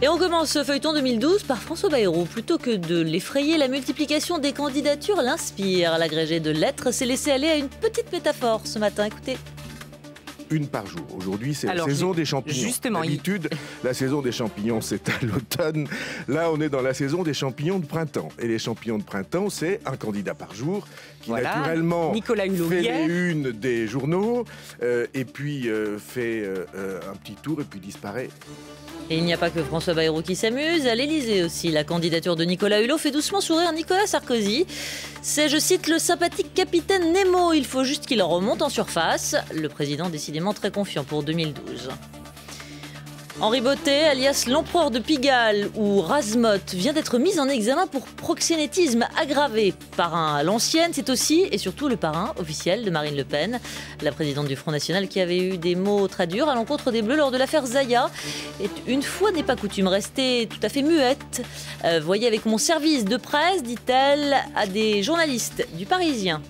Et on commence ce feuilleton 2012 par François Bayrou. Plutôt que de l'effrayer, la multiplication des candidatures l'inspire. L'agrégé de lettres s'est laissé aller à une petite métaphore ce matin. Écoutez. Une par jour. Aujourd'hui, c'est la saison des champignons. Justement, d'habitude, la saison des champignons, c'est à l'automne. Là, on est dans la saison des champignons de printemps. Et les champignons de printemps, c'est un candidat par jour qui, naturellement, Nicolas Hulot fait les unes des journaux et puis fait un petit tour et puis disparaît. Et il n'y a pas que François Bayrou qui s'amuse. À l'Élysée aussi, la candidature de Nicolas Hulot fait doucement sourire Nicolas Sarkozy. C'est, je cite, le sympathique capitaine Nemo. Il faut juste qu'il remonte en surface. Le président décidément très confiant pour 2012. Henri Bottet, alias l'empereur de Pigalle ou Razmotte, vient d'être mis en examen pour proxénétisme aggravé. Parrain à l'ancienne, c'est aussi et surtout le parrain officiel de Marine Le Pen, la présidente du Front National qui avait eu des mots très durs à l'encontre des Bleus lors de l'affaire Zaya. Et une fois n'est pas coutume, rester tout à fait muette. Voyez avec mon service de presse, dit-elle à des journalistes du Parisien.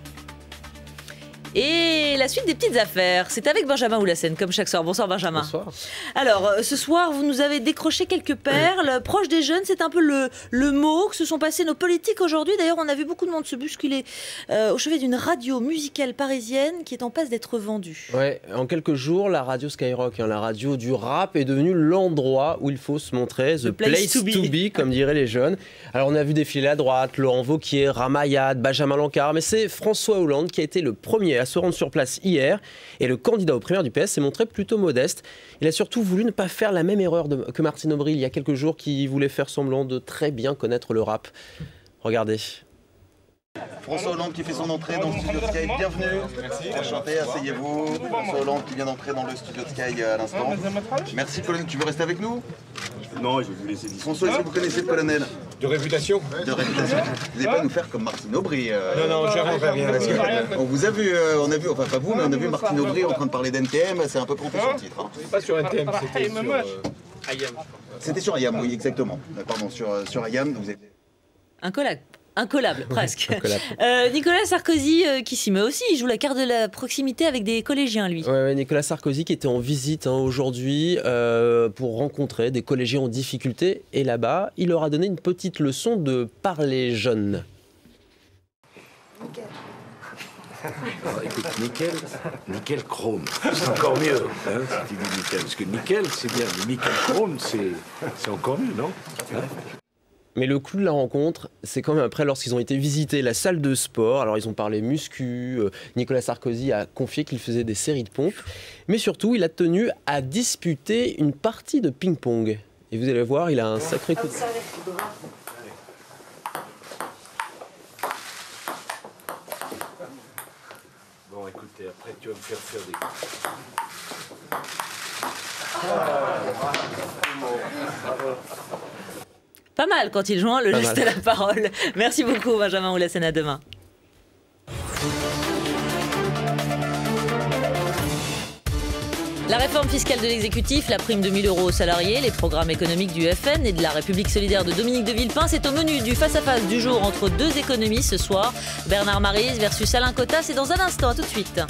Et la suite des petites affaires, c'est avec Benjamin Oulassen, comme chaque soir. Bonsoir Benjamin. Bonsoir. Alors, ce soir, vous nous avez décroché quelques perles. Proche des jeunes, c'est un peu le mot que se sont passés nos politiques aujourd'hui. D'ailleurs, on a vu beaucoup de monde se bousculer au chevet d'une radio musicale parisienne qui est en passe d'être vendue. Ouais, en quelques jours, la radio Skyrock, la radio du rap, est devenue l'endroit où il faut se montrer, the place to be, comme diraient les jeunes. Alors, on a vu défiler à droite Laurent Wauquiez, Ramayad, Benjamin Lancard, mais c'est François Hollande qui a été le premier à se rendre sur place hier, et le candidat aux primaires du PS s'est montré plutôt modeste. Il a surtout voulu ne pas faire la même erreur que Martine Aubry il y a quelques jours, qui voulait faire semblant de très bien connaître le rap. Regardez. François Hollande qui fait son entrée dans le studio de Sky, bienvenue. Merci. Enchanté, asseyez-vous. François Hollande qui vient d'entrer dans le studio de Sky à l'instant. Merci colonel, tu veux rester avec nous? Non, je vais vous laisser dire. François, est-ce que vous connaissez le colonel? De réputation? De réputation. Vous n'allez pas nous faire comme Martine Aubry. Non, je rentre rien. On vous a vu, enfin pas vous, mais on a vu Martine Aubry en train de parler d'NTM, c'est un peu pompé son titre. Hein. Pas sur NTM, c'était sur IAM. C'était sur IAM, oui, exactement. Pardon, sur IAM. Vous êtes... Incollable, presque. Nicolas Sarkozy qui s'y met aussi, il joue la carte de la proximité avec des collégiens, lui. Ouais, Nicolas Sarkozy qui était en visite aujourd'hui pour rencontrer des collégiens en difficulté. Et là-bas, il leur a donné une petite leçon de parler jeune. Alors, écoute, nickel chrome, c'est encore mieux, hein, si tu dis nickel. Parce que nickel, c'est bien, mais nickel chrome, c'est encore mieux, non? Hein? Mais le clou de la rencontre, c'est quand même après, lorsqu'ils ont été visiter la salle de sport. Alors, ils ont parlé muscu. Nicolas Sarkozy a confié qu'il faisait des séries de pompes. Mais surtout, il a tenu à disputer une partie de ping-pong. Et vous allez voir, il a un sacré coup de... Bon, écoutez, après, tu vas me faire des... Pas mal quand il joint le geste à la parole. Merci beaucoup Benjamin Oulassen, à demain. La réforme fiscale de l'exécutif, la prime de 1 000 € aux salariés, les programmes économiques du FN et de la République solidaire de Dominique de Villepin, c'est au menu du face-à-face du jour entre deux économistes ce soir. Bernard Maryse versus Alain Cotta, c'est dans un instant, à tout de suite.